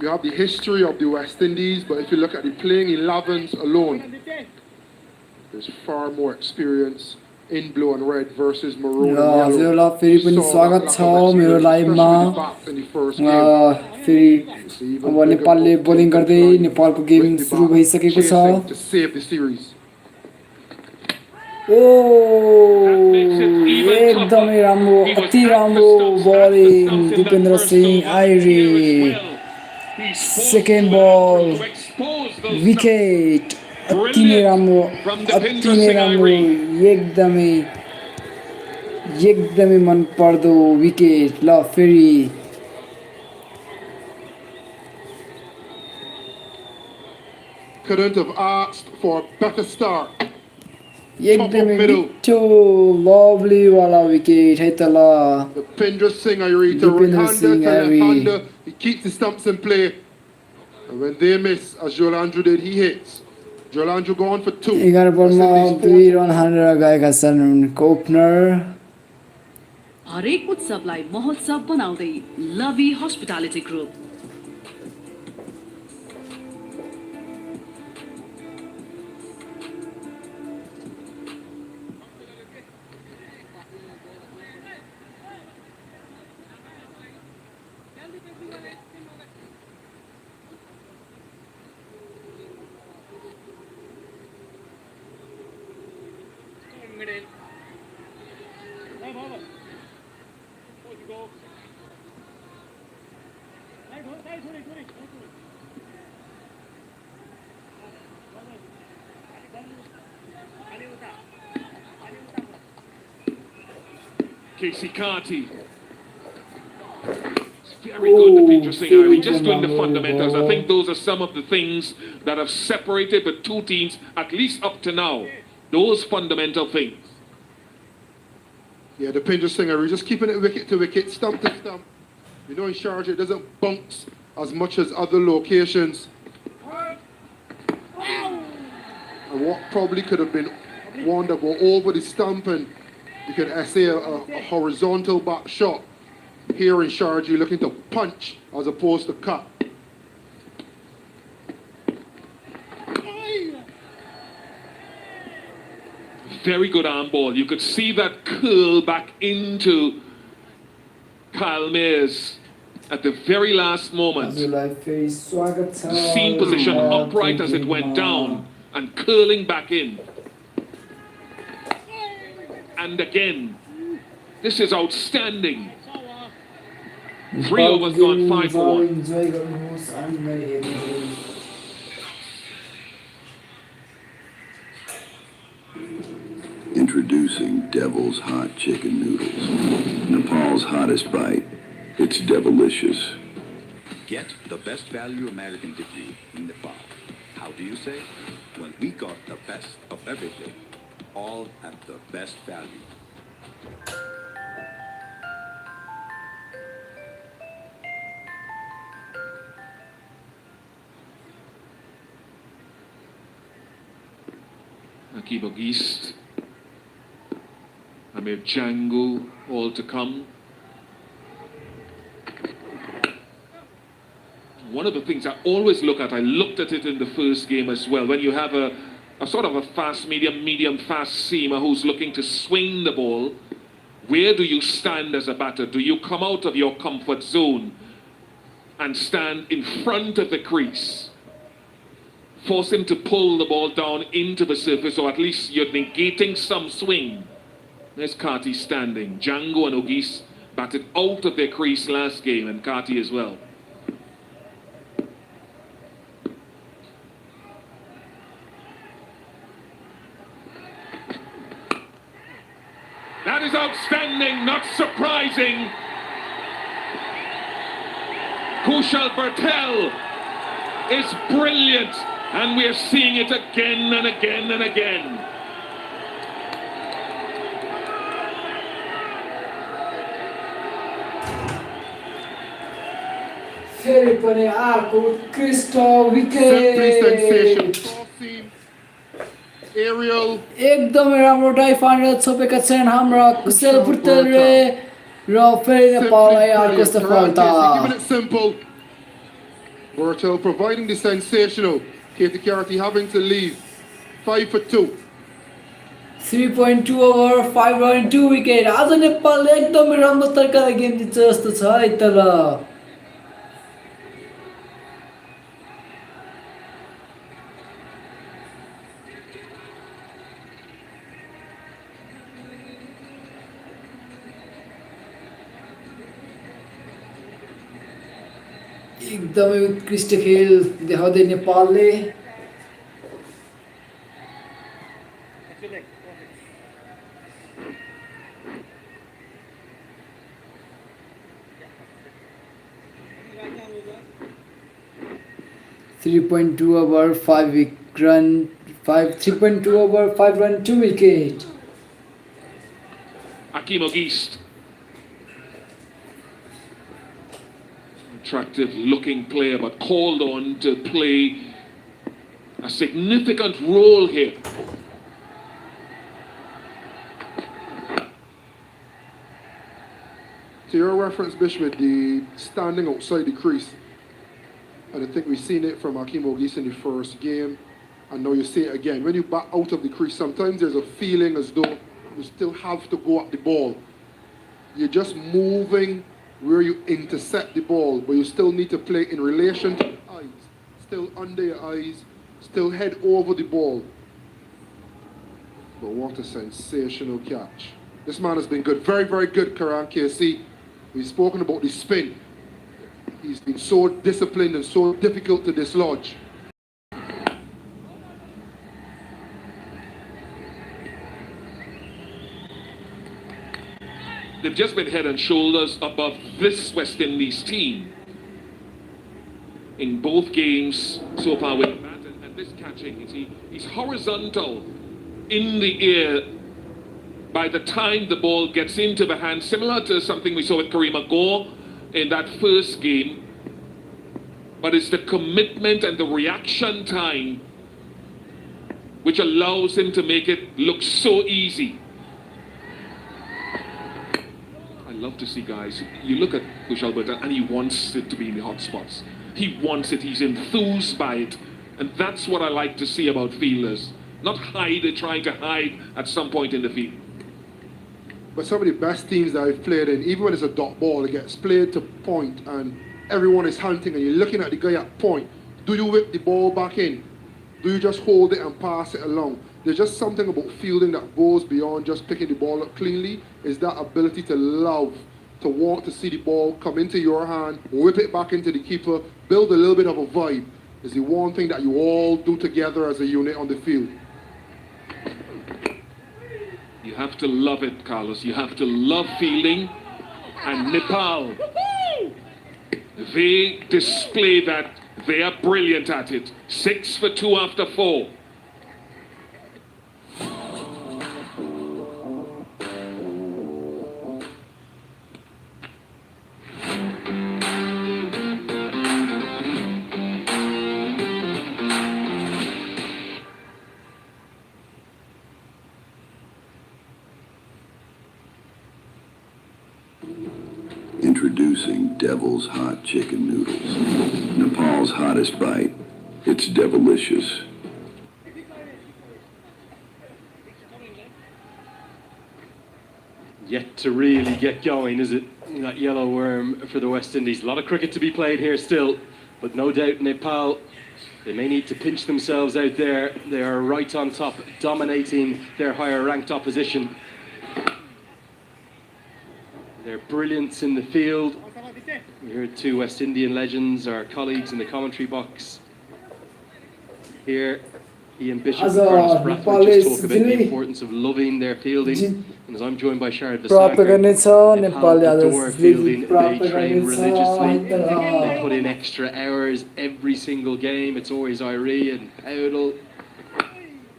you have the history of the West Indies, but if you look at the playing 11s alone, there's far more experience in blue and red versus maroon and yellow. हजुरलाई फेरि पनि स्वागत छ मेरो लाइभमा फेरि अब नेपालले bowling गर्दै नेपालको गेम सुरु भइसकेको छ ओ एकदमै राम्रो अति राम्रो बलिङ दिपेन्द्र सिंह आइरे सेकेन्ड बल विकेट अति नै राम्रो एकदमै मन पर्दो विकेट ल फेरि couldn't have asked for a better start. एकदमै मिठो लभली वाला विकेट है त ल Dipendra Singh Ayuri to right-hander to left-hander. He keeps the stumps in play. And when they miss, as Jolandro did, he hits. Jolandro going for 2. 11 बलमा 2 run हानेर गएका छन् ओपनर हरेक उत्सवलाई महोत्सव बनाउँदै lovey hospitality group Casey Carty. It's very good, the Pedro Singh Ayuri, just doing the fundamentals. I think those are some of the things that have separated the two teams, at least up to now. Those fundamental things. Yeah, the Dipendra Singh Ayuri just keeping it wicket to wicket, stump to stump. You know, in Sharjah, it doesn't bounce as much as other locations. And what probably could have been one that go over the stump and you could say a horizontal back shot. Here in Sharjah, you're looking to punch as opposed to cut. Very good arm ball. You could see that curl back into Kyle Mayers at the very last moment. Seam position upright as it went down and curling back in. And again, this is outstanding. 3 overs gone, 5 for 1. Introducing Devil's Hot Chicken Noodles. Nepal's hottest bite. It's devilicious. Get the best value American degree in Nepal. How do you say? Well, we got the best of everything, all at the best value. Akibog East, Amir Django, all to come. One of the things I always look at, I looked at it in the first game as well, when you have a sort of a fast medium fast seamer who's looking to swing the ball, where do you stand as a batter? Do you come out of your comfort zone and stand in front of the crease? Force him to pull the ball down into the surface, or at least you're negating some swing. There's Carty standing. Django and Ogis batted out of their crease last game, and Carty as well. That is outstanding, not surprising. Kushal Patel is brilliant, and we're seeing it again and again and again. फेरि पनि आको Christo wicket एकदमै राम्रो drive हानेर छोपेका छन् हाम्रा कुशल पुर्तलले र फेरि नेपाललाई कस्तो फल्ता Bertel providing the sensational. Katie Carty having to leave. 5 for 2. 3.2 over 5.2 wicket आज नेपालले एकदमै राम्रो तरिकाले गेम जित्छ जस्तो छ है तर एकदमै उत्कृष्ट खेल देखाउँदै नेपालले 3.2 over 3.2 over 5 run 2 wicket. Akim Ogist. Attractive looking player, but called on to play a significant role here. To your reference, Bishop, the standing outside the crease. And I think we've seen it from Akim Ogis in the first game. And now you see it again. When you back out of the crease, sometimes there's a feeling as though you still have to go at the ball. You're just moving where you intercept the ball, but you still need to play in relation to the eyes. Still under your eyes, still head over the ball. But what a sensational catch. This man has been good. Very, very good, Karan KC. We've spoken about the spin. He's been so disciplined and so difficult to dislodge. They've just been head and shoulders above this West Indies team in both games so far with that and this catching. He's horizontal in the air by the time the ball gets into the hand, similar to something we saw with Kareem Gore in that first game. But it's the commitment and the reaction time which allows him to make it look so easy. I love to see guys, you look at Bishal Panthi and he wants it to be in the hot spots. He wants it, he's enthused by it. And that's what I like to see about fielders. Not trying to hide at some point in the field. But some of the best teams that I've played in, even when it's a dot ball, it gets played to point and everyone is hunting and you're looking at the guy at point. Do you whip the ball back in? Do you just hold it and pass it along? There's just something about fielding that goes beyond just picking the ball up cleanly. Is that ability to love, to want to see the ball come into your hand, whip it back into the keeper, build a little bit of a vibe. Is the one thing that you all do together as a unit on the field. You have to love it, Carlos. You have to love fielding. And Nepal, they display that. They are brilliant at it. 6 for 2 after 4. Introducing Devil's Hot Chicken Noodles. Nepal's hottest bite. It's devilicious. Yet to really get going, is it? That yellow worm for the West Indies. A lot of cricket to be played here still, but no doubt Nepal, they may need to pinch themselves out there. They are right on top, dominating their higher ranked opposition. Their brilliance in the field. We heard two West Indian legends, our colleagues in the commentary box. Here, Ian Bishop and Carlos Brathwaite just talk about the importance of loving their fielding. And as I'm joined by Shard Vasakar, Nepal adore fielding. They train religiously. They put in extra hours every single game. It's always Irie and Powdle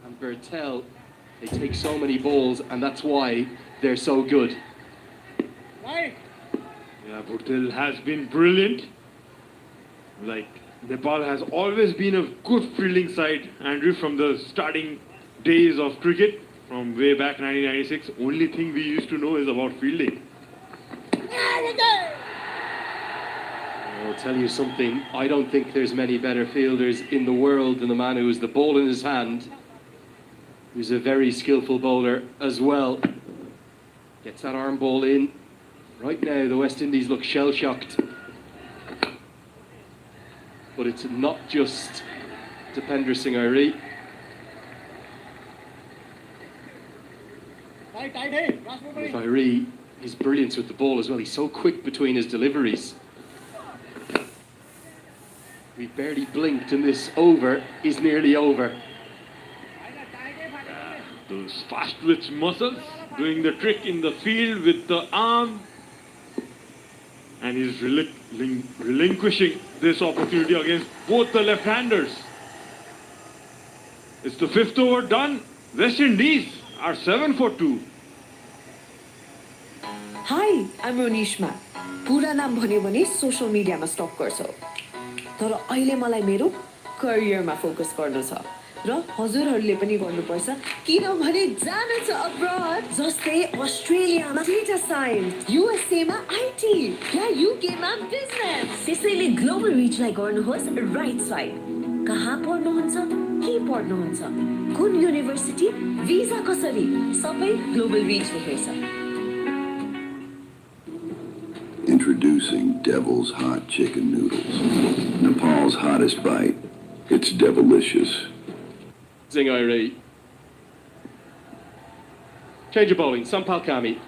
and Bertel. They take so many balls, and that's why they're so good. Yeah, Bertel has been brilliant. Like, Nepal has always been a good fielding side, Andrew, from the starting days of cricket, from way back 1996. Only thing we used to know is about fielding. I'll tell you something, I don't think there's many better fielders in the world than the man who has the ball in his hand, who's a very skillful bowler as well. Gets that arm ball in. Right now, the West Indies look shell-shocked. But it's not just Dipendra Singh Airi. With Airi, his brilliance with the ball as well. He's so quick between his deliveries. We barely blinked and this over is nearly over. Those fast twitch muscles doing the trick in the field with the arm. And he's relinquishing this opportunity against both the left-handers. It's the 5th over done. West Indies are 7 for 2. Hi, I'm Ronishma. Pura naam bhanyo bhane social media ma stop garchau. Tara aile malai mero career ma focus garnu cha. र हजुरहरूले पनि गर्नुपर्छ किनभने जानु छ abroad जस्तै अस्ट्रेलियामा data signs USA मा IT या युके मा बिजनेस त्यसैले ग्लोबल रिचलाई गर्नुहोस् राइट साइड कहाँ पढ्नुहुन्छ के पढ्नुहुन्छ कुन युनिभर्सिटी भिजा कसरी सबै ग्लोबल रिचले हेर्छ Introducing Devil's Hot Chicken Noodles. Nepal's hottest bite. It's devilicious. Singh Airi. Change of bowling, Sampal Kami.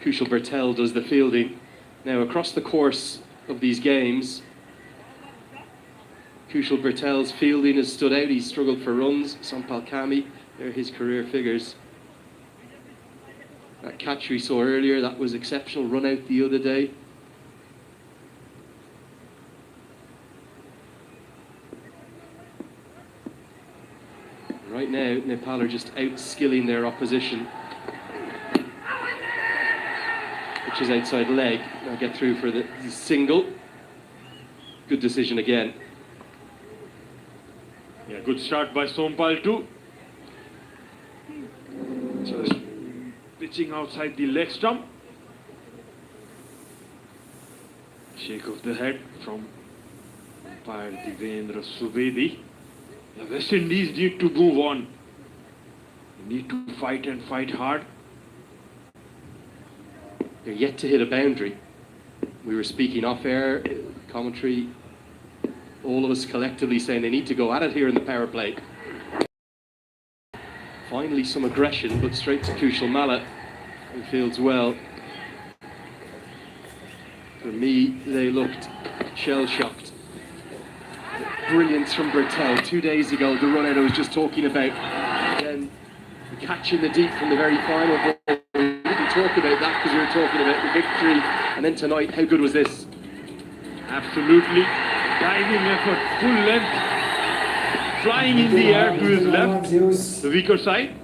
Kushal Bertel does the fielding. Now across the course of these games, Kushal Bertel's fielding has stood out. He's struggled for runs. Sampal Kami, they're his career figures. That catch we saw earlier, that was exceptional run out the other day. Right now, Nepal are just out-skilling their opposition. Which is outside leg. Now get through for the single. Good decision again. Yeah, good start by Sompal too. Just pitching outside the leg stump. Shake of the head from umpire Divendra Subedi. The West Indies need to move on. They need to fight and fight hard. They're yet to hit a boundary. We were speaking off air, commentary, all of us collectively saying they need to go at it here in the power play. Finally some aggression, but straight to Kushal Malla, who fields well. For me, they looked shell-shocked. Brilliance from Bertel 2 days ago, the run out I was just talking about. Then the catch in the deep from the very final ball. We didn't talk about that because we were talking about the victory. And then tonight, how good was this? Absolutely. Diving effort, full length. Flying in the air to his left, the weaker side.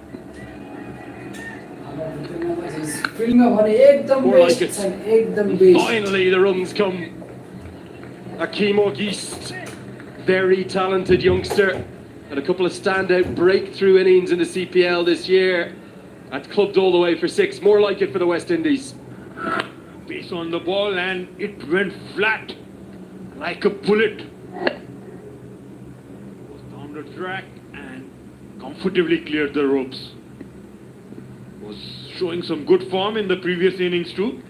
More like it. Finally, the runs come. Akeem East, very talented youngster, had a couple of standout breakthrough innings in the CPL this year. That's clubbed all the way for 6. More like it for the West Indies. Pace on the ball and it went flat like a bullet. Was down the track and comfortably cleared the ropes. Was showing some good form in the previous innings too.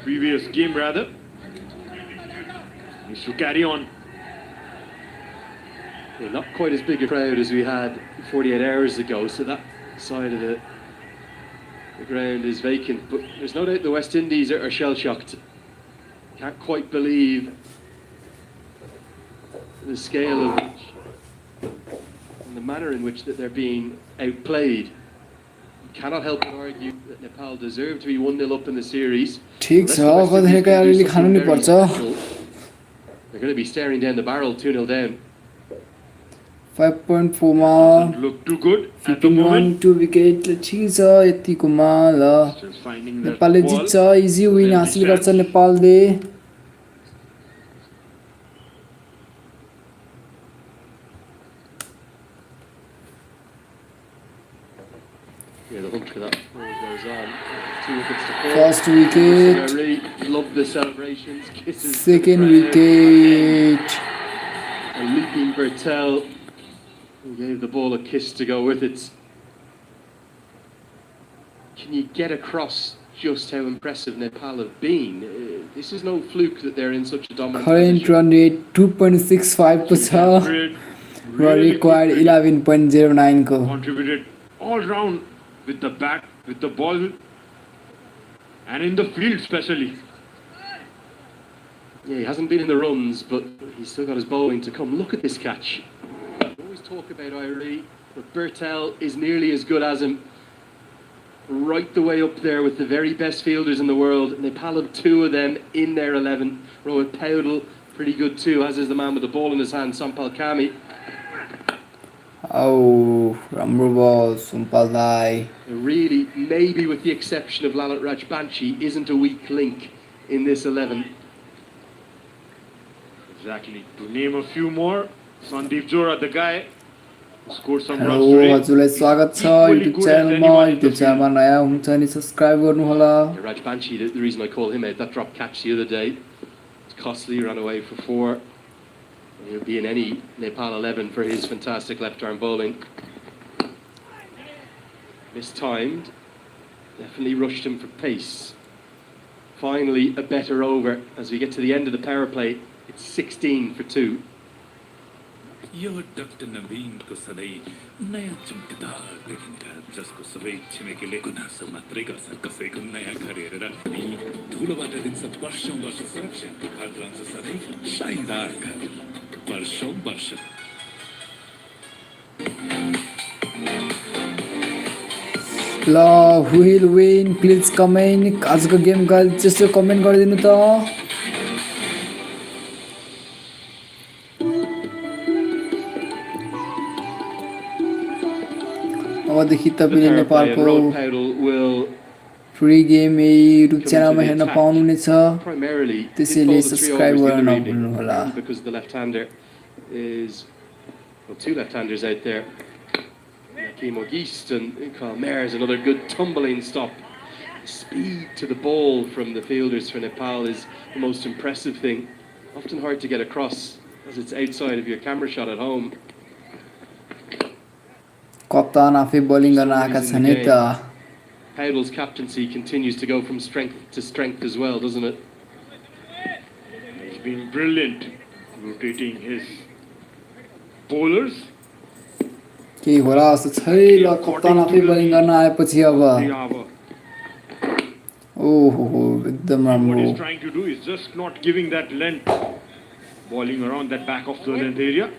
Previous game rather. Needs to carry on. Yeah, not quite as big a crowd as we had 48 hours ago, so that side of the ground is vacant. But there's no doubt the West Indies are shell-shocked. Can't quite believe the scale of which and the manner in which that they're being outplayed. You cannot help but argue that Nepal deserve to be 1-0 up in the series. ठीक छ कतिखेर अलिअलि खानु नि पर्छ They're going to be staring down the barrel 2-0 down. 5.4 मा Look too good at the 15 run moment. 2 wicket ठिक छ यतिकोमा ल Just finding that नेपालले ball. जित्छ इजी विन Empty हासिल गर्छ stands. नेपालले Yeah, the hunt for that ball goes on. 2 wicket First wicket. I really love the celebrations. Kisses. Second wicket. And leaping Bertel, who gave the ball a kiss to go with it. Can you get across just how impressive Nepal have been? This is no fluke that they're in such a dominant Current position. run rate 2.65 को छ र required 11.09 को. Contributed all round with the bat, with the ball, and in the field especially. Yeah, he hasn't been in the runs, but he's still got his bowling to come. Look at this catch. We always talk about Irie, but Bertel is nearly as good as him. Right the way up there with the very best fielders in the world. Nepal have two of them in their 11. Rohit Paudel, pretty good too, as is the man with the ball in his hand, Sampal Kami. Oh, राम्रो ball, Sumpal Dai. Really, maybe with the exception of Lalit Rajbanshi, isn't a weak link in this 11. Exactly. To name a few more, Sandeep Jora, the guy who scored some runs Hello, today. हजुरलाई स्वागत छ YouTube च्यानलमा. YouTube च्यानलमा नयाँ हुनुहुन्छ भने subscribe गर्नु होला. Rajbanshi, the reason I call him out, that drop catch the other day, it's costly, ran away for 4. He'll be in any Nepal 11 for his fantastic left-arm bowling. Mistimed, definitely rushed him for pace. Finally, a better over as we get to the end of the power play. It's 16 for 2. Yo doctor नवीनको सधैँ नयाँ चम्कदार देखिन्छ जसको सबै छिमेकीले गुनासो मात्रै गर्छ कसैको नयाँ घर हेरेर नि ठुलोबाट दिन्छ वर्षौं वर्ष सुरक्षा घर रहन्छ सधैँ शानदार घर वर्षौं वर्ष ल who will win please comment. आजको गेम गर्ल जस्तो कमेन्ट गरिदिनु त. अबदेखि तपाईले नेपालको फ्री गेम युट्युब च्यानलमा हेर्न पाउनुहुनेछ. त्यसैले सब्स्क्राइब गर्न नभुल्नु होला. Because the left-hander is, well, two left-handers out there. Kimo Geist and Carl Mayers, another good tumbling stop. Speed to the ball from the fielders for Nepal is the most impressive thing. Often hard to get across as it's outside of your camera shot at home. कप्तान आफै bowling गर्न आएका छन् है त. Paudel's captaincy continues to go from strength to strength as well, doesn't it? He's been brilliant rotating his bowlers. केही होला जस्तो छैन. कप्तान आफै बलिङ गर्न आएपछि अब ओहो एकदम What राम्रो. he's trying to do is just not giving that length, bowling around that back of the length area.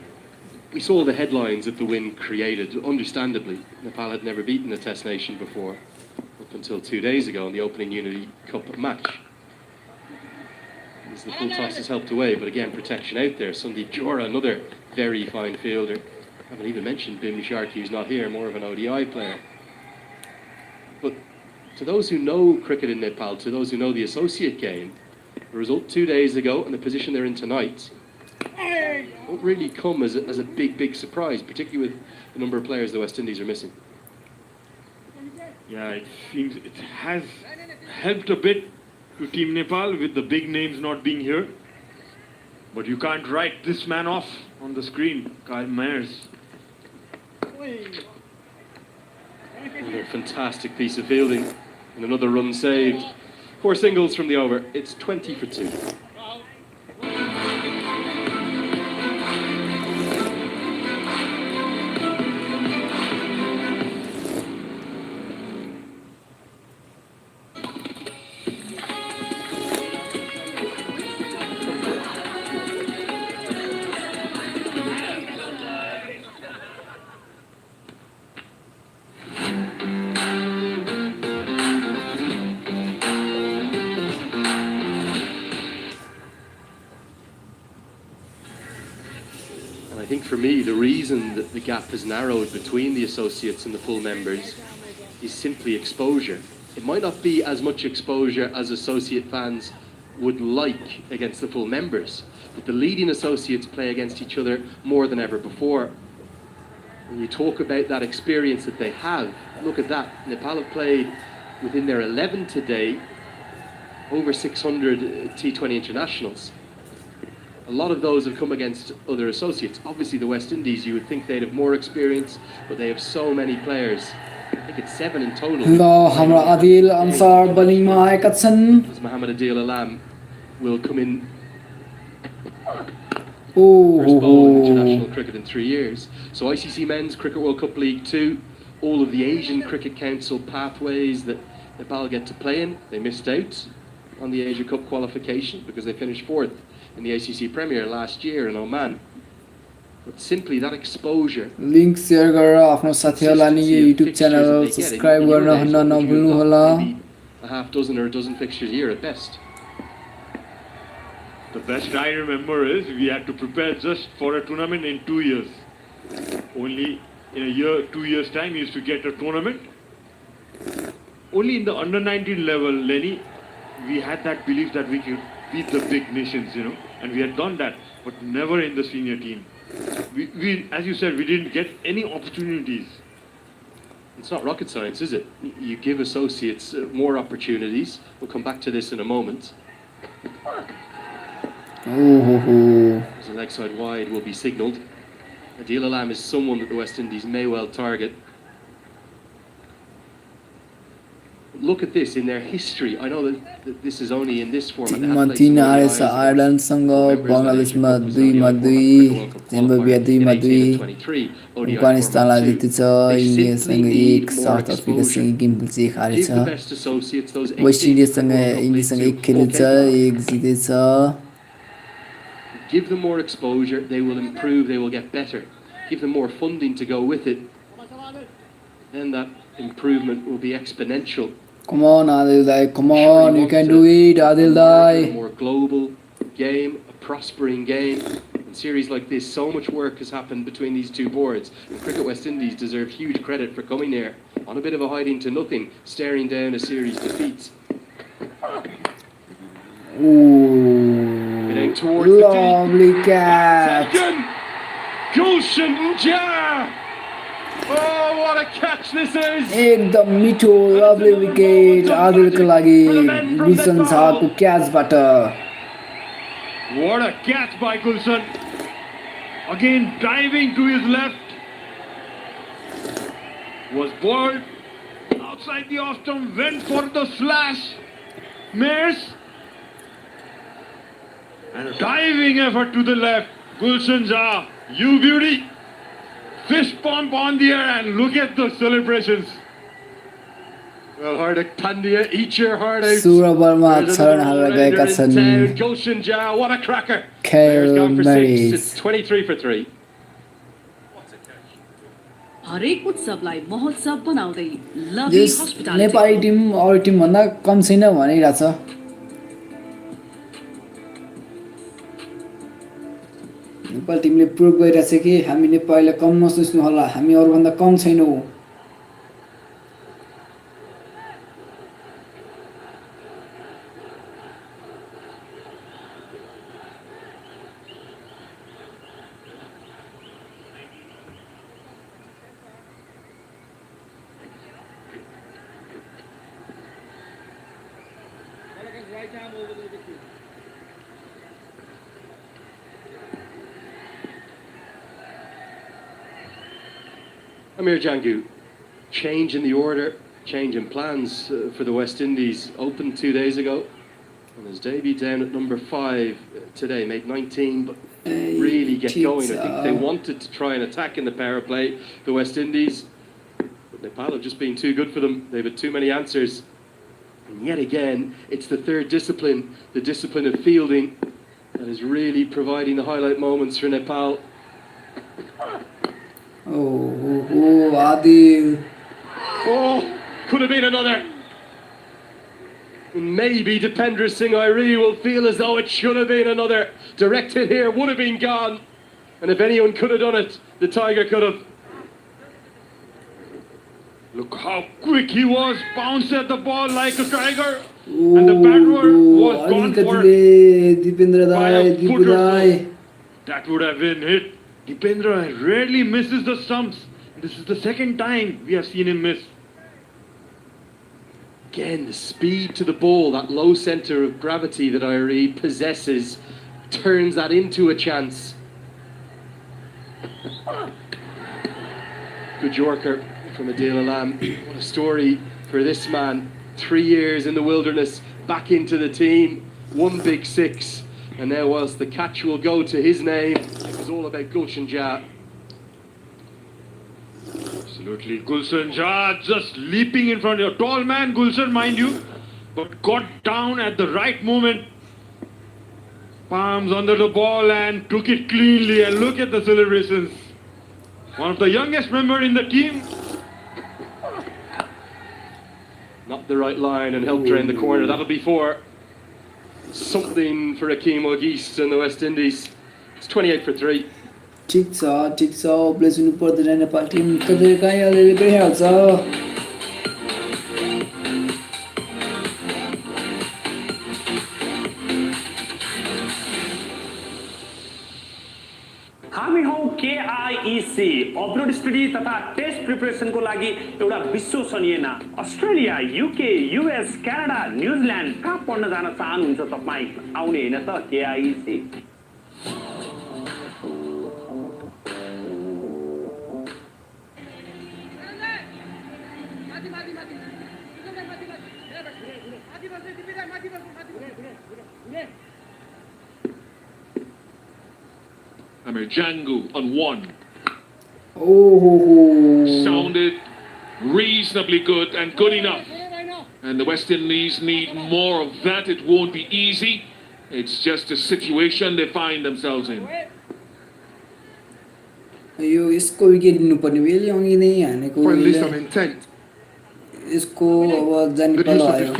We saw the headlines that the win created, understandably. Nepal had never beaten a Test nation before, up until 2 days ago in the opening Unity Cup match. As the full toss is helped away, but again, protection out there. Sandeep Jora, another very fine fielder. I haven't even mentioned Bim Sharkey, who's not here, more of an ODI player. But to those who know cricket in Nepal, to those who know the associate game, the result 2 days ago and the position they're in tonight won't really come as a big, big surprise, particularly with the number of players the West Indies are missing. Yeah, it seems it has helped a bit to Team Nepal with the big names not being here. But you can't write this man off on the screen, Kyle Myers. Another fantastic piece of fielding and another run saved. 4 singles from the over. It's 20 for 2. I think for me, the reason that the gap has narrowed between the associates and the full members is simply exposure. It might not be as much exposure as associate fans would like against the full members, but the leading associates play against each other more than ever before. When you talk about that experience that they have, look at that. Nepal have played within their 11 today over 600 T20 internationals. A lot of those have come against other associates. Obviously, the West Indies, you would think they'd have more experience, but they have so many players. I think it's 7 in total. ल हाम्रो आदिल अन्सार बलिङमा आएका छन्. As Mohamed Adil Alam will come in first Oh, bowl in international cricket in 3 years. So ICC Men's Cricket World Cup League 2, all of the Asian Cricket Council pathways that Nepal get to play in, they missed out on the Asia Cup qualification because they finished 4th in the ACC Premier last year in Oman. But simply that exposure. Link share गरेर आफ्नो साथीहरूलाई नि यो YouTube channel subscribe गर्न भन्न नभुल्नु होला. A half dozen or a dozen fixtures a year at best. The best I remember is we had to prepare just for a tournament in 2 years. Only in a year, 2 years time, we used to get a tournament. Only in the under 19 level, Lenny, we had that belief that we could beat the big nations, and we had done that, but never in the senior team. We, as you said, we didn't get any opportunities. It's not rocket science, is it? You give associates more opportunities. We'll come back to this in a moment. As the leg side wide will be signalled. Adil Alam is someone that the West Indies may well target. Look at this in their history. I know that this is only in this format. टिममा 3 हारेछ आयरल्यान्डसँग, बङ्गलादेशमा 2-मा 2, Zimbabwe 2-मा 2, अफगानिस्तानलाई जितेछ, इन्डियासँग 1, south अफ्रिकासँग 1 game खेल्छ 1 हारेछ, waste इन्डिजसँग इन्डियासँग 1 खेलेछ 1 जितेछ. Give them more exposure, they will improve, they will get better. Give them more funding to go with it, then that improvement will be exponential. Come on, Adil Dai, come on, you can do it, Adil Dai. A more global game, a prospering game. In series like this, so much work has happened between these two boards. And Cricket West Indies deserve huge credit for coming here on a bit of a hiding to nothing, staring down a series defeats. Ooh, lovely catch. Gulshan Ujah! Oh, what a catch this is! एकदम मिठो lovely wicket आदिलको लागि गुलशन शाहको क्याचबाट. What a catch by Gulshan! Again diving to his left. Was bowled outside the off stump, went for the slash. Mares. And a diving effort to the left. Gulshan Shah, you beauty. Fist pump on the air and look at the celebrations. Well, Hardik Pandya, eat your heart out. Surya Verma छरण हालेर गएका छन्. Gulshan Shah, what a cracker. Kyle There's gone for 6. Maris. It's 23 for 3. हरेक उत्सवलाई महोत्सव बनाउँदै लभी yes hospital Nepali Tim अरू Tim भन्दा कम छैन भनिरहेछ. नेपाली टिमले प्रुभ गरिरहेछ कि हामी नेपालीलाई कम नसोच्नु होला, हामी अरूभन्दा कम छैनौँ. Amir Jangu, change in the order, change in plans for the West Indies. Opened 2 days ago, and his debut down at number 5 today, made 19, but really get going. I think they wanted to try and attack in the power play, the West Indies, but Nepal have just been too good for them. They've had too many answers. And yet again, it's the third discipline, the discipline of fielding, that is really providing the highlight moments for Nepal. Oh, Adil. Oh, could have been another. Maybe Dipendra Singh Airi will feel as though it should have been another. Direct hit here would have been gone. And if anyone could have done it, the Tiger could have. Look how quick he was, bounced at the ball like a tiger. And the batter was gone for it. That would have been hit. Dipendra rarely misses the stumps. This is the second time we have seen him miss. Again, the speed to the ball, that low centre of gravity that Irie possesses, turns that into a chance. Good Yorker from Adela Lamb. What a story for this man. 3 years in the wilderness, back into the team, 1 big 6. And now whilst the catch will go to his name, it was all about Gulshan Jah. Absolutely. Gulshan Jah just leaping in front of you. Tall man, Gulshan, mind you, but got down at the right moment. Palms under the ball and took it cleanly. And look at the celebrations. One of the youngest member in the team. Not the right line and helped drain the corner. That'll be for something for Akeem O'Geese in the West Indies. It's 28 for 3. ठिक छ place हुनु पर्दैन Nepal Tim कतै कहीँ अलिअलि गरिहाल्छ हामी हौ KIC upload study तथा टेस्ट प्रिपरेसनको लागि एउटा विश्वसनीय नाम Australia UK US Canada New Zealand कहाँ पढ्न जान चाहनुहुन्छ तपाईँ आउने हैन त KIC Django on 1. Oh. Sounded reasonably good and good enough. And the West Indies need more of that. It won't be easy. It's just a situation they find themselves in. यो यसको wicket दिनुपर्ने बेली अघि नै हानेको यसको अब जाने पालो आयो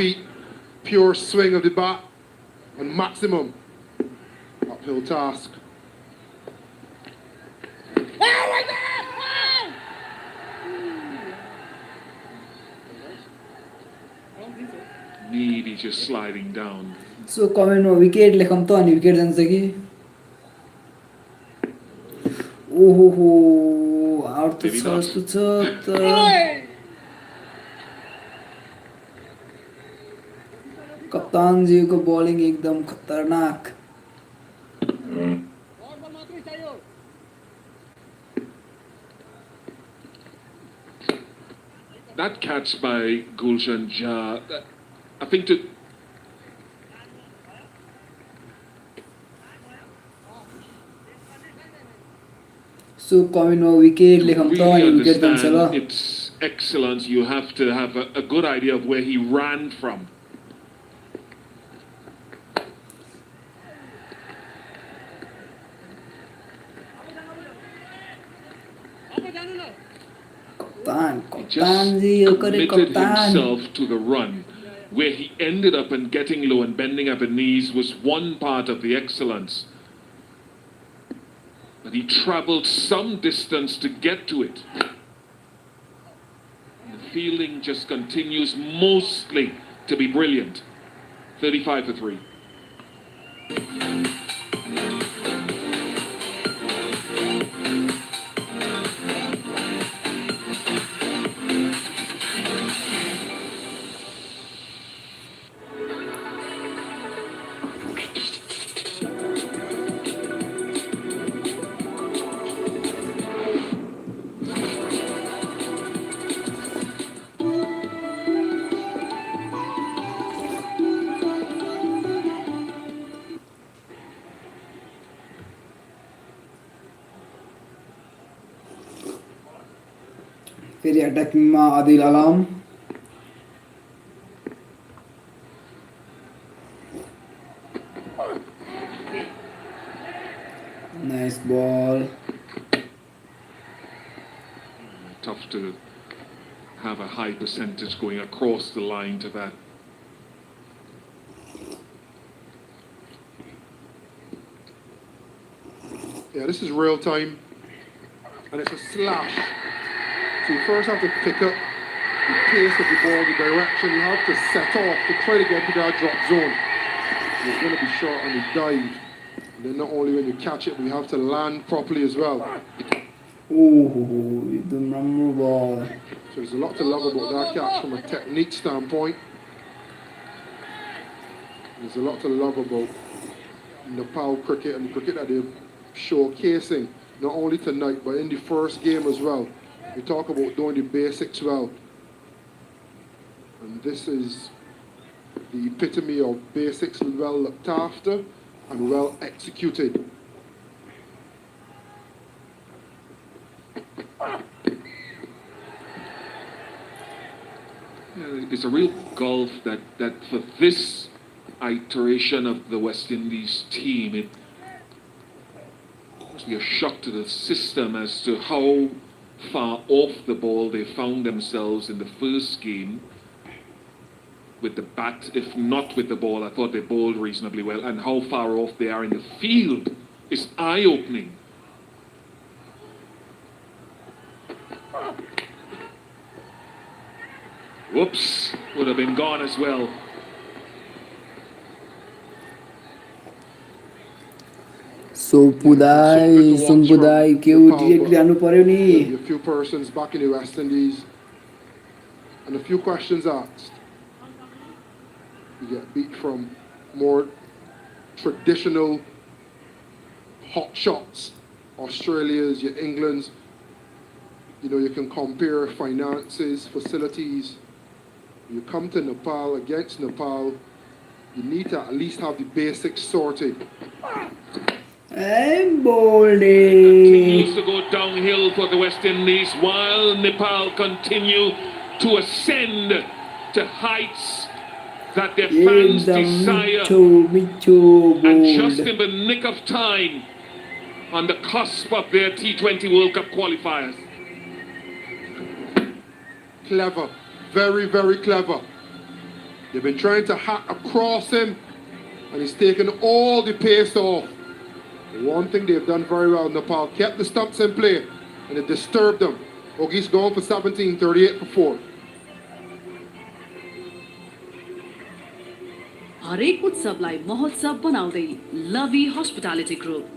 pure swing of the bat and maximum uphill task. Maybe just sliding down. So comment में विकेट लेखम तो अनि विकेट जान्छ कि ओहो आउट त छ जस्तो छ त कप्तान जी को बॉलिंग एकदम खतरनाक That catch by Gulshan Jah, I think to so comment में विकेट लेखम तो अनि विकेट जान्छ ल its excellence, you have to have a good idea of where he ran from. He just committed himself to the run. Where he ended up and getting low and bending up his knees was one part of the excellence. But he travelled some distance to get to it. And the fielding just continues mostly to be brilliant. 35 for 3. फेरि अट्याकिङमा आदिल आलम nice बल Tough to have a high percentage going across the line to that. Yeah, this is real time, and it's a slash. So you first have to pick up the pace of the ball, the direction. You have to set off to try to get to that drop zone. You're going to be short on the dive. And then not only when you catch it, but you have to land properly as well. Oh, the memorable ball. So there's a lot to love about that catch from a technique standpoint. There's a lot to love about Nepal cricket and cricket that they're showcasing, not only tonight, but in the first game as well. We talk about doing the basics well. And this is the epitome of basics well looked after and well executed. It's a real gulf that for this iteration of the West Indies team, it must be a shock to the system as to how far off the ball they found themselves in the first game with the bat, if not with the ball. I thought they bowled reasonably well, and how far off they are in the field is eye-opening. Whoops, would have been gone as well. सुम्पुदाई के direct जानु पर्यो नि A few persons back in the West Indies and a few questions asked. You get beat from more traditional hot shots. Australia's, your England's. You know, you can compare finances, facilities. You come to Nepal, against Nepal, you need to at least have the basics sorted. And bowling continues to go downhill for the West Indies while Nepal continue to ascend to heights that their fans desire. And just in the nick of time, on the cusp of their T20 World Cup qualifiers. Clever, very, very clever. They've been trying to hack across him, and he's taken all the pace off. One thing they've done very well, Nepal kept the stumps in play, and it disturbed them. Ogie's gone for 17, 38 for 4. हरेक उत्सवलाई महोत्सव बनाउँदै lovey hospitality group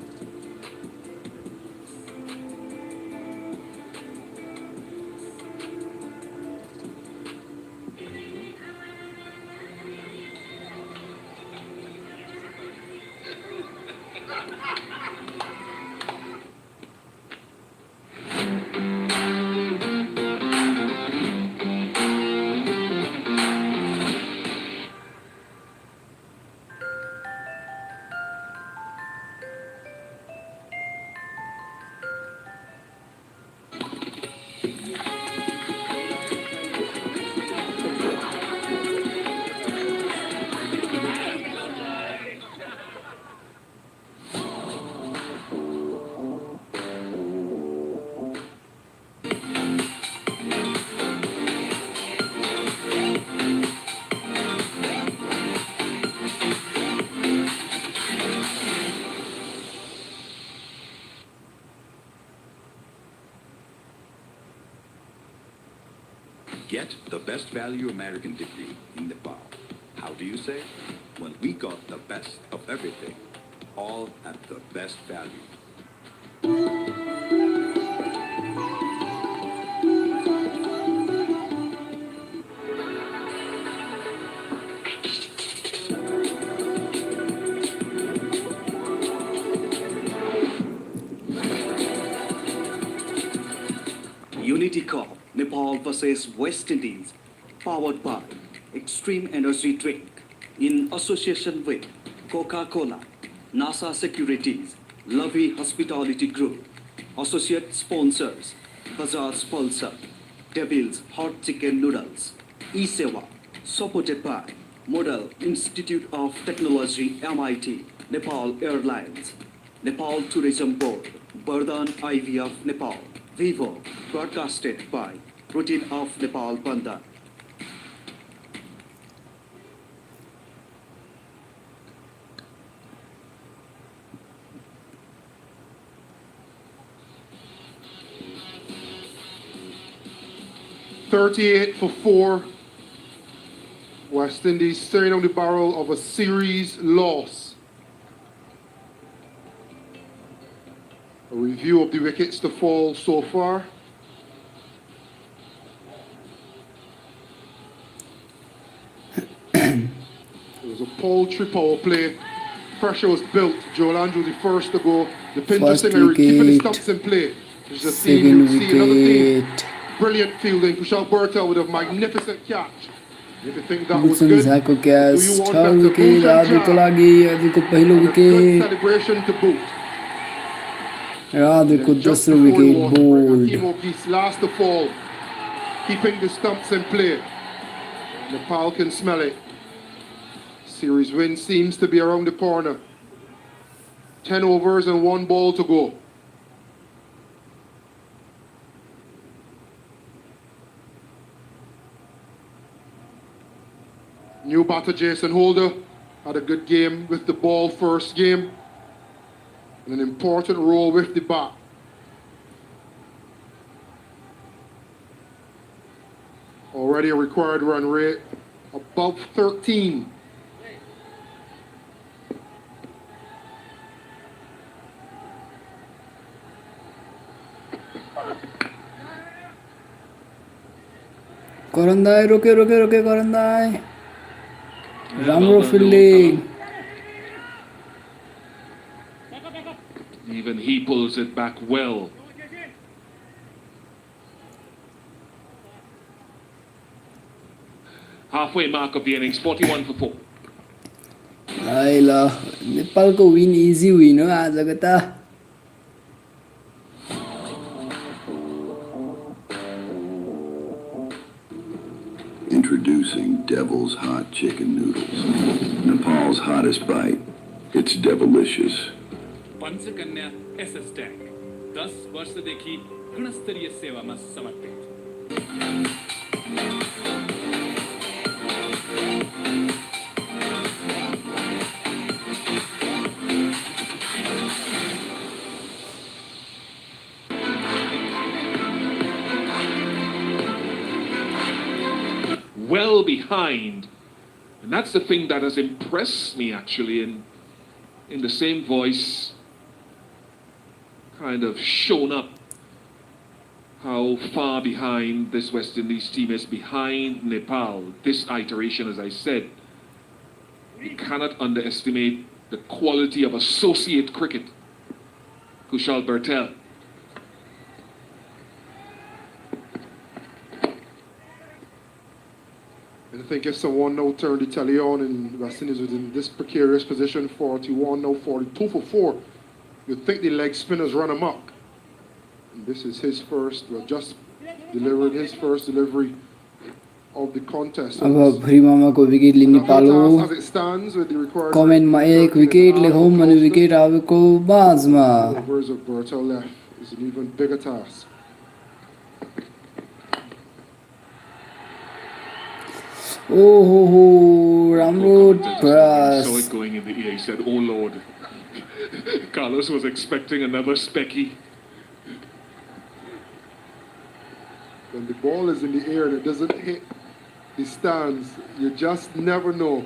Get the best value American degree in Nepal. How do you say? Well, we got the best of everything, all at the best value. Unity Cup, Nepal versus West Indies, powered by Extreme Energy Drink, in association with Coca-Cola, NASA Securities, Lovey Hospitality Group, associate sponsors, Bajaj Pulsar, Devil's Hot Chicken Noodles, E-Sewa, supported by Model Institute of Technology, MIT, Nepal Airlines, Nepal Tourism Board, Bardhan IVF Nepal, Vivo, broadcasted by Routine of Nepal Bandhan. $38 for 4. West Indies staring on the barrel of a series loss. A review of the wickets to fall so far. There was a paltry power play. Pressure was built. Joel Andrews the first to go. The pin First keeping the wicket. stumps in play. There's a theme Second you see. Another theme. wicket. Brilliant fielding. Kushal Bertel with a magnificent catch. If you think that was Gibson good, Zako do catch you want 6 that wicket devotion आजको jab? लागि आजको पहिलो And a good wicket celebration to boot. र आजको And just दोस्रो before he wicket was bowled Hakeem O'Keefe's last to fall, keeping the stumps in play. Nepal can smell it. Series win seems to be around the corner. 10 overs and 1 ball to go. New batter Jason Holder had a good game with the ball first game. And an important role with the bat. Already a required run rate above 13. करण दाई रोके रोके रोके करण दाई राम्रो fielding Even he pulls it back well. Halfway mark of the innings, 41 for 4. है ल नेपालको win easy win हो आजको त Introducing Devil's Hot Chicken Noodles. Nepal's hottest bite. It's devilicious. Panchakanya SS tank 10 वर्षदेखि गुणस्तरीय सेवामा समर्पित Well behind. And that's the thing that has impressed me actually in the same voice, kind of shown up how far behind this West Indies team is behind Nepal. This iteration, as I said, we cannot underestimate the quality of associate cricket. Kushal Bertel. And I think if someone now turned the tally on and West Indies was in this precarious position, 41, now 42 for 4, you'd think the leg spinners run amok. And this is his first, well, just delivered his first delivery of the contest. अब भ्रिमामाको विकेटले नेपाल हो As it stands with the required कमेन्टमा एक wicket लेखौँ भने wicket आएको बाजमा overs of Bertel left is an even bigger task. ओहो राम्रो प्रयास Saw it going in the ear. He said, "Oh Lord." Carlos was expecting another specky. When the ball is in the air and it doesn't hit the stands, you just never know.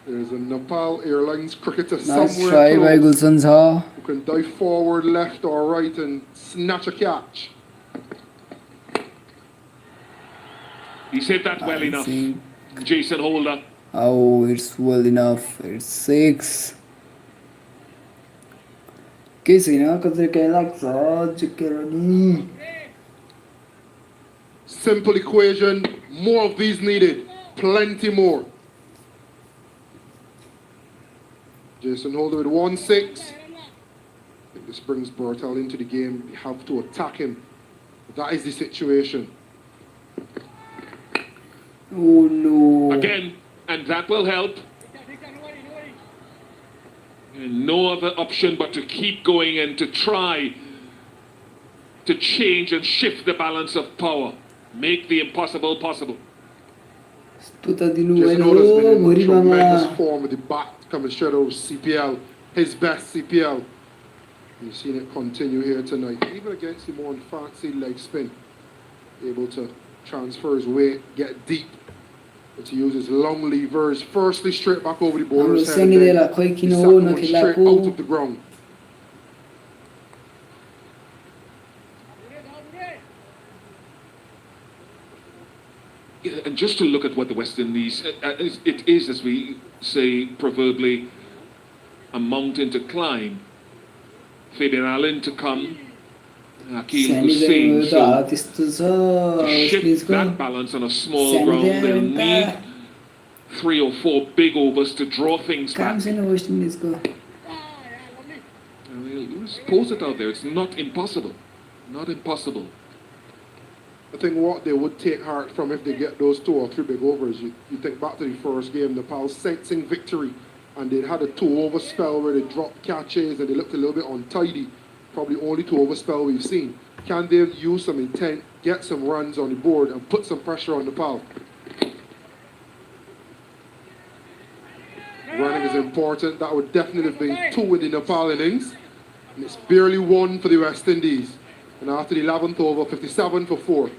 There's a Nepal Airlines cricketer nice somewhere try by close Gulsan छ who can dive forward, left or right and snatch a catch. He's hit that well enough. think- Jason Holder. Oh, it's well enough. It's 6. के छैन कतै के लाग्छ झुकेर नि Simple equation, more of these needed, plenty more. Jason Holder with 1-6. This brings Bertel into the game. You have to attack him. That is the situation. Oh no. Again, and that will help. And no other option but to keep going and to try to change and shift the balance of power. Make the impossible possible. त्यो त दिनु Jason भएन Holder's हो been in भरिमामा tremendous form with the bat coming straight over CPL. His best CPL. You've seen it continue here tonight. Even against the more fancy leg spin. Able to transfer his weight, get deep. But to use his long levers, firstly straight back over the हाम्रो bowler's head. सेङ्गेलाई खोइ The किन हो second one straight नखेलाको out of the ground. And just to look at what the West Indies, it is, as we say proverbially, a mountain to climb. Fabian Allen to come, Akil Hussain. So to shift that balance on a small ground, they'll need 3 or 4 big overs to draw things back. West Indies Just pose it out there. It's not impossible. Not impossible. I think what they would take heart from if they get those 2 or 3 big overs, you think back to the first game, Nepal sensing victory, and they had a 2-over spell where they dropped catches and they looked a little bit untidy. Probably only 2-over spell we've seen. Can they use some intent, get some runs on the board, and put some pressure on Nepal? Running is important. That would definitely have been 2 in the Nepal innings. And it's barely 1 for the West Indies. And after the 11th over, 57 for 4.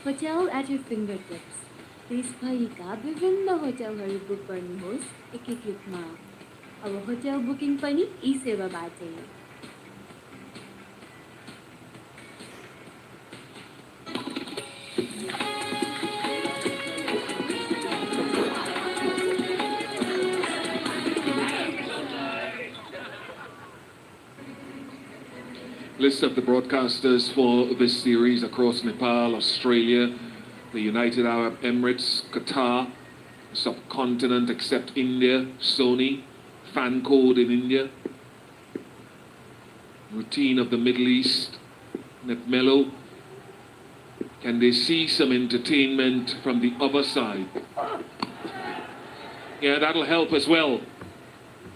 Hotel at your fingertips. देशभरिका विभिन्न होटलहरू book गर्नुहोस् एकै क्लिकमा। अब hotel booking पनि ई सेवाबाटै। List of the broadcasters for this series across Nepal, Australia, the United Arab Emirates, Qatar, subcontinent except India, Sony, fan code in India, routine of the Middle East, Netmello. Can they see some entertainment from the other side? Yeah, that'll help as well.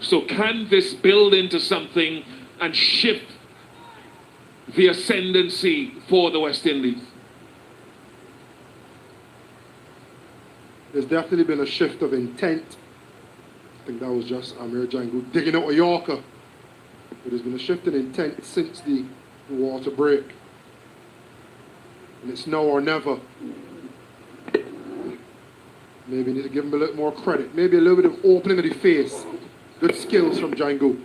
So can this build into something and shift the ascendancy for the West Indies? There's definitely been a shift of intent. I think that was just Amir Jangu digging out a Yorker. But there's been a shift in intent since the water break. And it's now or never. Maybe need to give him a little more credit. Maybe a little bit of opening of the face. Good skills from Jangu.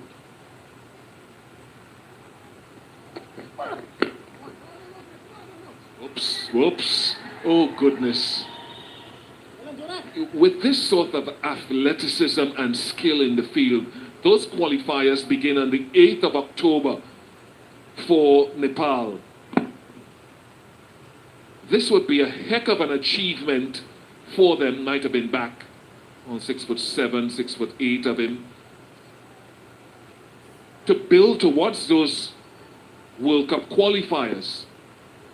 Whoops. Oh, goodness. With this sort of athleticism and skill in the field, those qualifiers begin on the 8th of October for Nepal. This would be a heck of an achievement for them. Might have been back on 6'7", 6'8" of him. To build towards those World Cup qualifiers.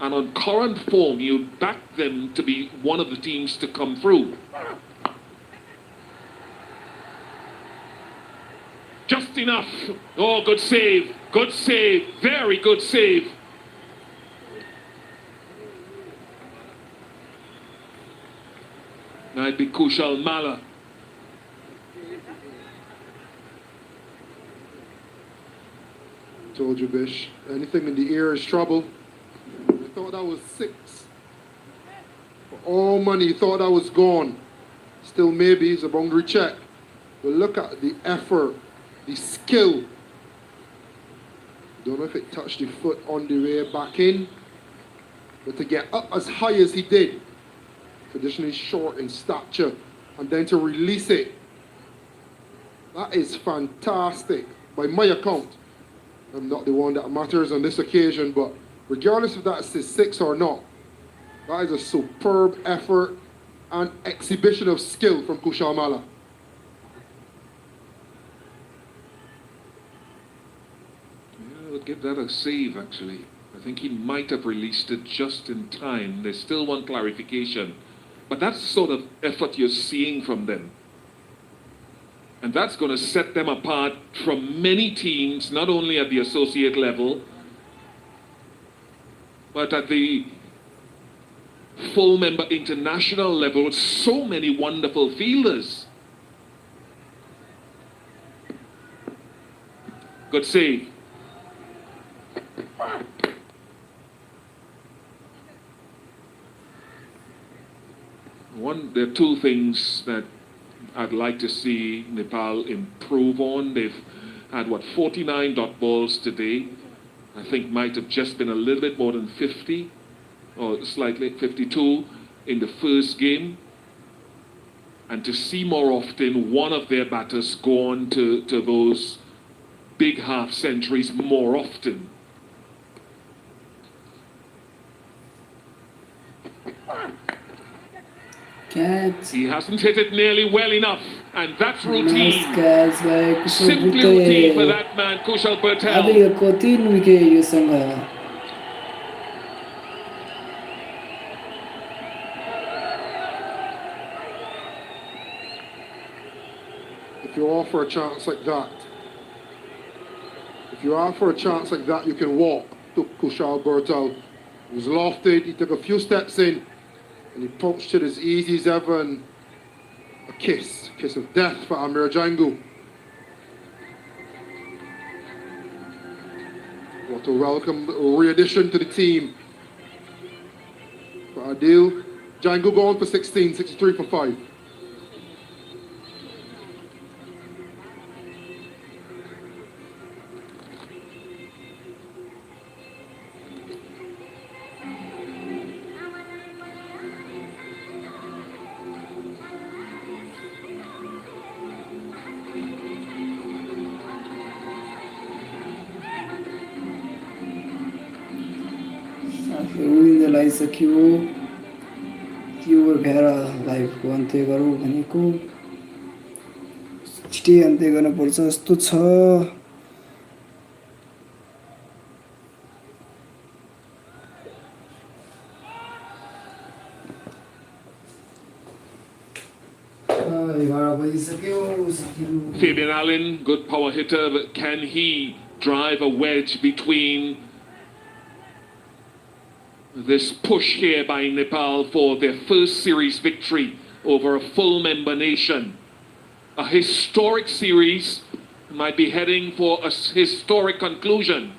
And on current form, you back them to be one of the teams to come through. Just enough. Oh, good save. Good save. Very good save. Now it'd be Kushal Mala. Told you, Bish. Anything in the air is trouble. Thought that was 6. For all money, thought that was gone. Still maybe it's a boundary check. But look at the effort, the skill. Don't know if it touched the foot on the way back in. But to get up as high as he did, traditionally short in stature, and then to release it, that is fantastic. By my account, I'm not the one that matters on this occasion, but regardless if that's a 6 or not, that is a superb effort and exhibition of skill from Kushal Mala. Yeah, I would give that a save, actually. I think he might have released it just in time. There's still one clarification. But that's the sort of effort you're seeing from them. And that's going to set them apart from many teams, not only at the associate level, but at the full member international level with so many wonderful fielders. Good save. There are 2 things that I'd like to see Nepal improve on. They've had, 49 dot balls today. I think might have just been a little bit more than 50, or slightly 52 in the first game. And to see more often one of their batters go on to those big half centuries more often. Catch. He hasn't hit it nearly well enough, and that's routine. Nice catch by Kushal Simply routine for Bhute. that man, Kushal Patel. अबको 3 wicket योसँग. If you offer a chance like that, you can walk to Kushal Bertel. He was lofted, he took a few steps in, and he punched it as easy as ever, and a kiss of death for Amir Jangu. What a welcome re-addition to the team. For Adil, Jangu going for 16, 63 for 5. उहिले लगाइसक्यो. त्यो भएर लाइभको अन्त्य गरौँ भनेको. छिटै अन्त्य गर्नुपर्छ जस्तो छ. Fabian Allen, good power hitter, but can he drive a wedge between this push here by Nepal for their first series victory over a full member nation? A historic series, might be heading for a historic conclusion.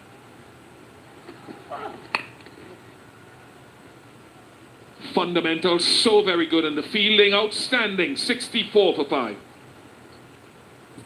Fundamentals so very good, and the fielding outstanding. 64 for 5.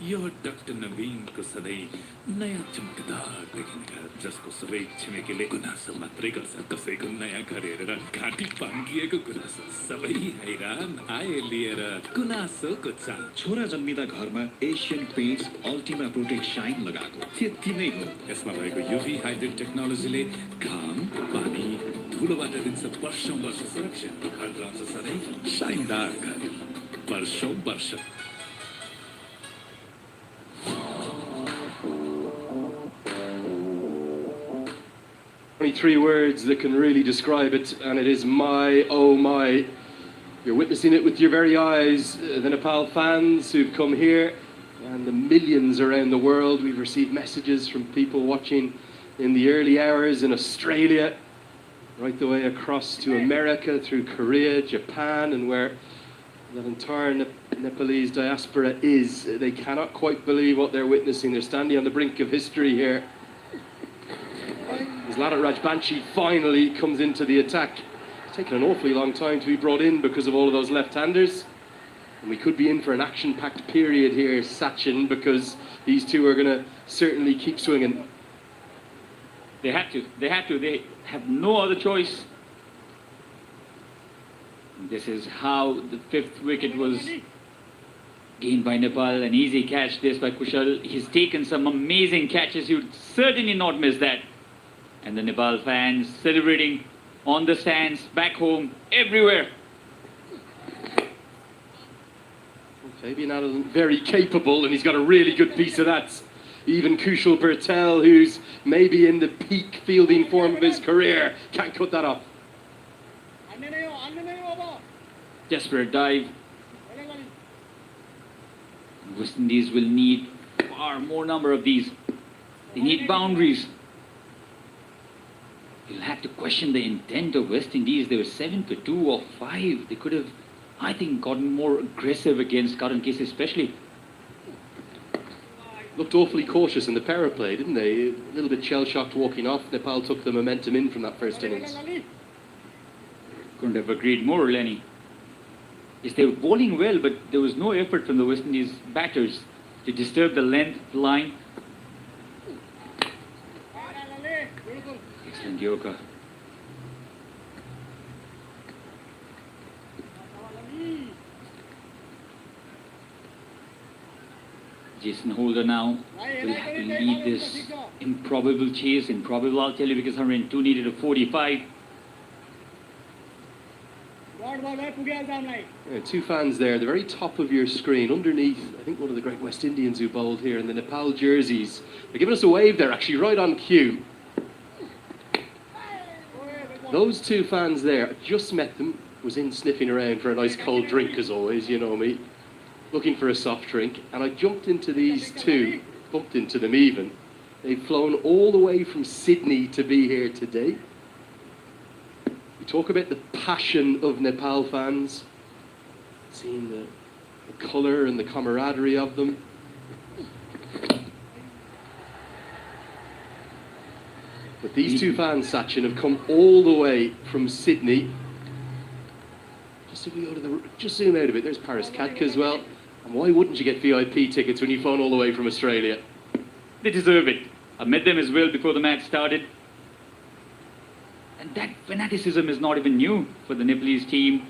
Yo doctor नवीनको सधैँ नयाँ चम्कदार देखिन्छ जसको सबै छिमेकीले गुनासो मात्रै गर्छ कसैको नयाँ घर हेरेर घाँटी पाङ्गिएको गुनासो सबै हैरान आए लिएर गुनासोको चाल छोरा जन्मिँदा घरमा Asian Paints Ultima Protect Shine लगाएको त्यति नै हो यसमा भएको युभी हाइब्रिड टेक्नोलोजीले घाम पानी धुलोबाट दिन्छ वर्षौं वर्ष सुरक्षा घर रहन्छ सधैँ शाइनदार घर वर्षौं वर्ष. 23 words that can really describe it, and it is my, oh my. You're witnessing it with your very eyes. The Nepal fans who've come here and the millions around the world. We've received messages from people watching in the early hours in Australia, right the way across to America, through Korea, Japan, and where that entire Nepalese diaspora is. They cannot quite believe what they're witnessing. They're standing on the brink of history here. As Ladit Rajbanshi finally comes into the attack. It's taken an awfully long time to be brought in because of all of those left-handers. And we could be in for an action-packed period here, Sachin, because these two are going to certainly keep swinging. They had to. They have no other choice. This is how the fifth wicket was gained by Nepal. An easy catch this by Kushal. He's taken some amazing catches. You'd certainly not miss that. And the Nepal fans celebrating on the stands, back home, everywhere. Fabian Allen very capable, and he's got a really good piece of that. Even Kushal Bertel, who's maybe in the peak fielding form of his career, can't cut that off. Desperate dive. West Indies will need far more number of these. They need boundaries. You'll have to question the intent of West Indies. They were 7 for 2 or 5. They could have, I think, gotten more aggressive against current cases, especially. Looked awfully cautious in the power play, didn't they? A little bit shell-shocked walking off. Nepal took the momentum in from that first innings. Couldn't have agreed more, Lenny. Yes, they were bowling well, but there was no effort from the West Indies batters to disturb the length line. mediocre. Jason Holder now will have to lead this improbable chase. Improbable, I'll tell you, because 102 needed a 45. Yeah, two fans there, the very top of your screen, underneath, I think one of the great West Indians who bowled here in the Nepal jerseys. They're giving us a wave there, actually, right on cue. Those two fans there, I just met them, was in sniffing around for a nice cold drink as always, you know me, looking for a soft drink, and I jumped into these two, bumped into them even. They've flown all the way from Sydney to be here today. We talk about the passion of Nepal fans, seeing the colour and the camaraderie of them. But these two fans, Sachin, have come all the way from Sydney. Just zoom out a bit, there's Paris Katka as well. And why wouldn't you get VIP tickets when you've flown all the way from Australia? They deserve it. I met them as well before the match started. And that fanaticism is not even new for the Nepalese team.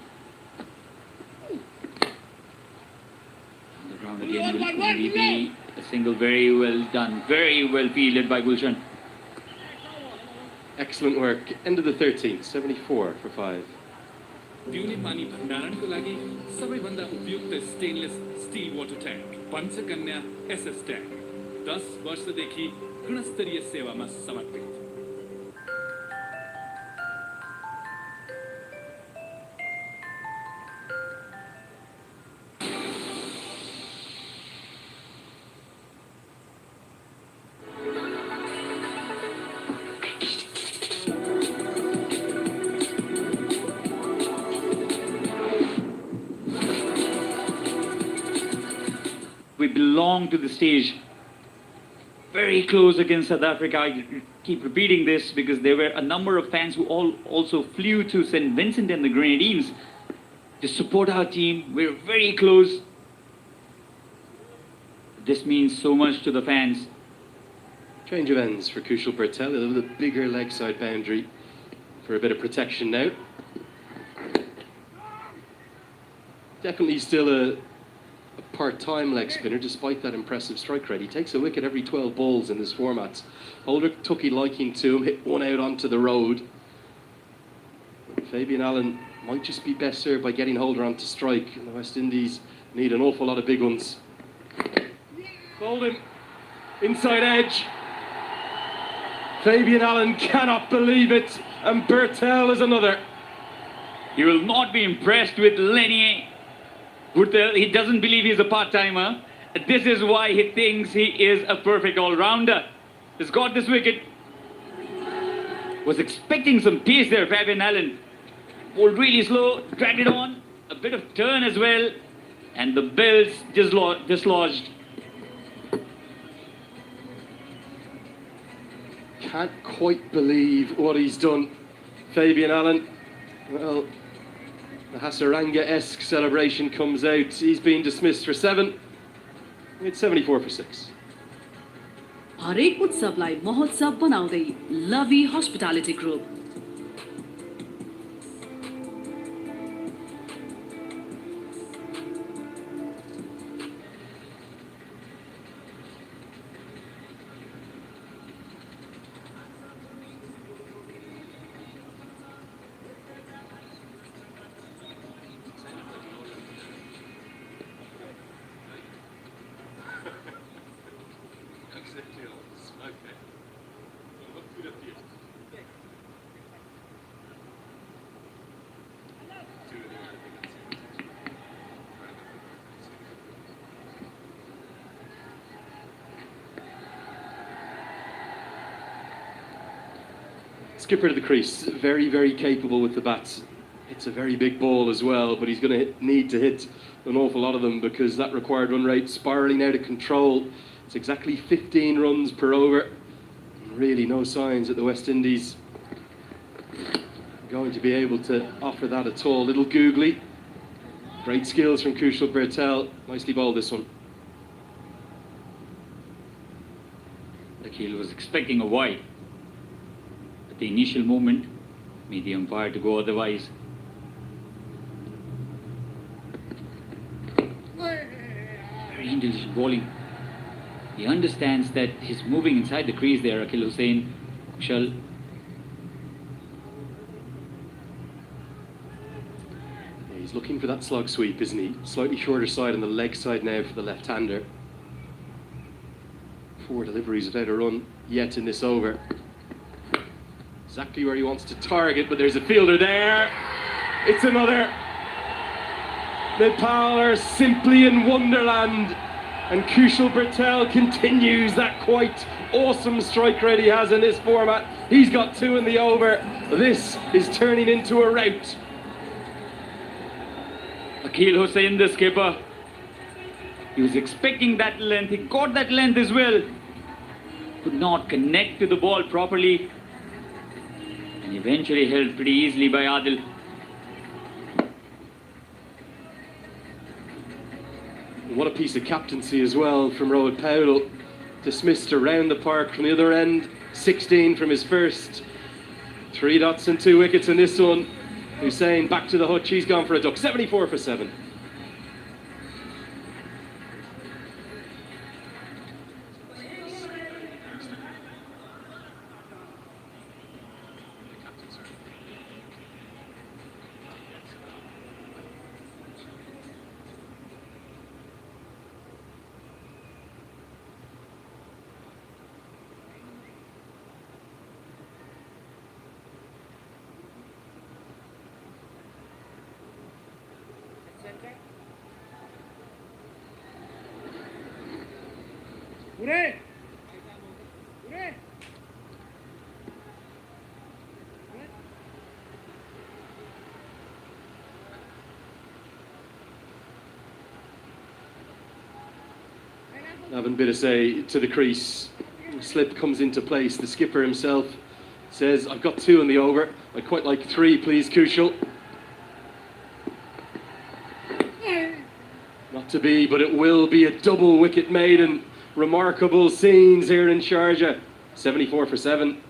On the ground again will only be a single. Very well done. Very well fielded by Gulshan. Excellent work. End of the 13th, 74 for 5. पिउने पानी भण्डारणको लागि सबैभन्दा उपयुक्त stainless steel water tank Panchakanya SS tank 10 वर्षदेखि गुणस्तरीय सेवामा समर्पित। We belong to the stage. Very close against South Africa. I keep repeating this because there were a number of fans who also flew to St. Vincent and the Grenadines to support our team. We're very close. This means so much to the fans. Change of ends for Kushal Bertel, a little bit bigger leg side boundary for a bit of protection now. Definitely still a part-time leg spinner despite that impressive strike rate. He takes a wicket every 12 balls in this format. Holder took a liking to him, hit one out onto the road. Fabian Allen might just be best served by getting Holder onto strike, and the West Indies need an awful lot of big ones. Bolden, inside edge. Fabian Allen cannot believe it, and Bertel is another. You will not be impressed with Lenny. He doesn't believe he's a part-timer. This is why he thinks he is a perfect all-rounder. He's got this wicket. Was expecting some pace there, Fabian Allen. Bowled really slow, dragged it on. A bit of turn as well. And the bill's dislodged. Can't quite believe what he's done, Fabian Allen. Well, the Hasaranga-esque celebration comes out. He's been dismissed for 7. It's 74 for 6. हरेक उत्सवलाई महोत्सव बनाउँदै lovey hospitality group. Skipper to the crease, very, very capable with the bats. It's a very big ball as well, but he's going to need to hit an awful lot of them because that required run rate spiralling out of control. It's exactly 15 runs per over. Really no signs that the West Indies are going to be able to offer that at all. Little googly. Great skills from Kushal Bertel. Nicely bowled this one. Akil was expecting a wide. At the initial moment, made the umpire to go otherwise. Very intelligent bowling. He understands that he's moving inside the crease there, Akil Hussain. Kushal. Yeah, he's looking for that slog sweep, isn't he? Slightly shorter side on the leg side now for the left-hander. 4 deliveries without a run yet in this over. Exactly where he wants to target, but there's a fielder there. It's another. Nepal are simply in wonderland. And Kushal Patel continues that quite awesome strike rate he has in this format. He's got 2 in the over. This is turning into a rout. Akil Hussain, the skipper. He was expecting that length. He got that length as well. Could not connect to the ball properly. And eventually held pretty easily by Adil. What a piece of captaincy as well from Rohit Powell. Dismissed around the park from the other end. 16 from his first. 3 dots and 2 wickets in this one. Hussain back to the hutch. He's gone for a duck. 74 for 7. Having a bit of say to the crease. Slip comes into place. The skipper himself says, I've got 2 in the over. I'd quite like 3, please, Kushal. Not to be, but it will be a double wicket maiden. Remarkable scenes here in Sharjah. 74 for 7.